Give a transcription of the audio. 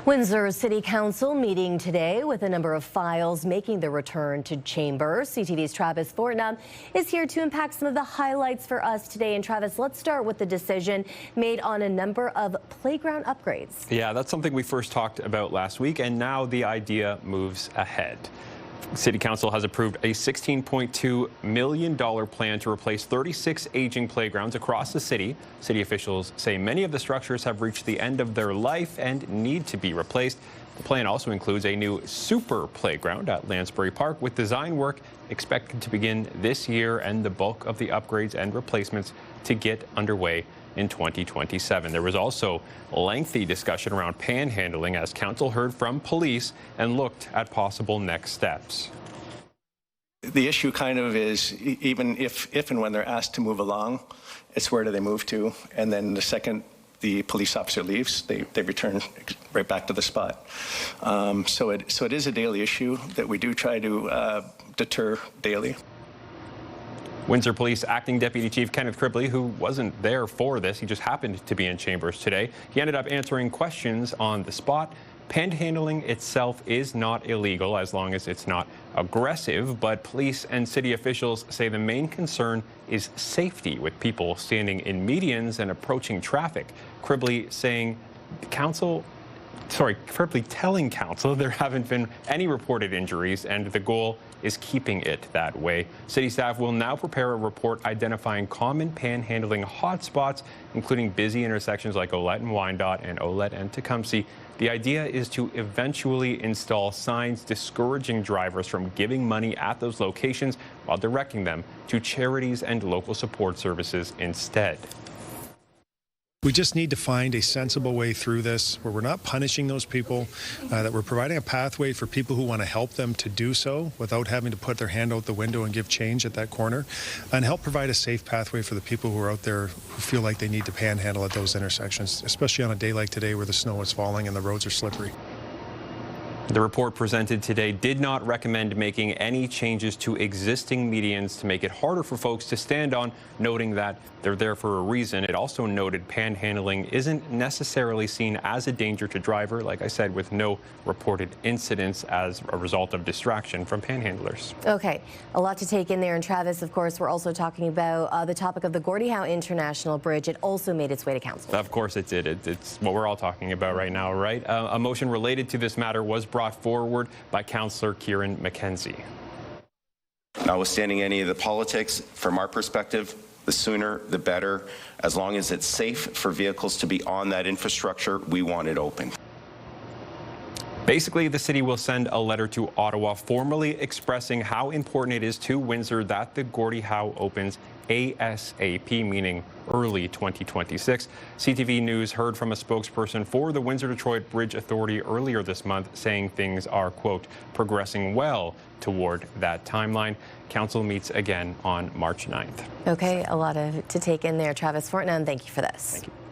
Windsor City Council meeting today with a number of files making their return to chambers. CTV's Travis Fortnum is here to unpack some of the highlights for us today. And Travis, let's start with the decision made on a number of playground upgrades. Yeah, that's something we first talked about last week, and now the idea moves ahead. City Council has approved a $16.2 million plan to replace 36 aging playgrounds across the city. City officials say many of the structures have reached the end of their life and need to be replaced. The plan also includes a new super playground at Lansbury Park, with design work expected to begin this year and the bulk of the upgrades and replacements to get underway in 2027. There was also lengthy discussion around panhandling as council heard from police and looked at possible next steps. The issue kind of is, even if and when they're asked to move along, it's where do they move to? And then the second the police officer leaves, they return right back to the spot. So it is a daily issue that we do try to deter daily. Windsor Police Acting Deputy Chief Kenneth Cribley, who wasn't there for this, he just happened to be in chambers today. He ended up answering questions on the spot. Panhandling itself is not illegal as long as it's not aggressive, but police and city officials say the main concern is safety, with people standing in medians and approaching traffic. Cribley telling council there haven't been any reported injuries, and the goal is keeping it that way. City staff will now prepare a report identifying common panhandling hotspots, including busy intersections like Olette and Wyandotte and Olette and Tecumseh. The idea is to eventually install signs discouraging drivers from giving money at those locations while directing them to charities and local support services instead. We just need to find a sensible way through this where we're not punishing those people, that we're providing a pathway for people who want to help them to do so without having to put their hand out the window and give change at that corner, and help provide a safe pathway for the people who are out there who feel like they need to panhandle at those intersections, especially on a day like today where the snow is falling and the roads are slippery. The report presented today did not recommend making any changes to existing medians to make it harder for folks to stand on, noting that they're there for a reason. It also noted panhandling isn't necessarily seen as a danger to driver, like I said, with no reported incidents as a result of distraction from panhandlers. Okay, a lot to take in there. And Travis, of course, we're also talking about the topic of the Gordie Howe International Bridge. It also made its way to council. Of course it did. It's what we're all talking about right now, right? A motion related to this matter was brought forward by Councillor Kieran McKenzie. Notwithstanding any of the politics, from our perspective, the sooner the better. As long as it's safe for vehicles to be on that infrastructure, we want it open. Basically, the city will send a letter to Ottawa formally expressing how important it is to Windsor that the Gordie Howe opens ASAP, meaning early 2026. CTV News heard from a spokesperson for the Windsor-Detroit Bridge Authority earlier this month saying things are, quote, progressing well toward that timeline. Council meets again on March 9th. Okay, a lot to take in there. Travis Fortnum, thank you for this. Thank you.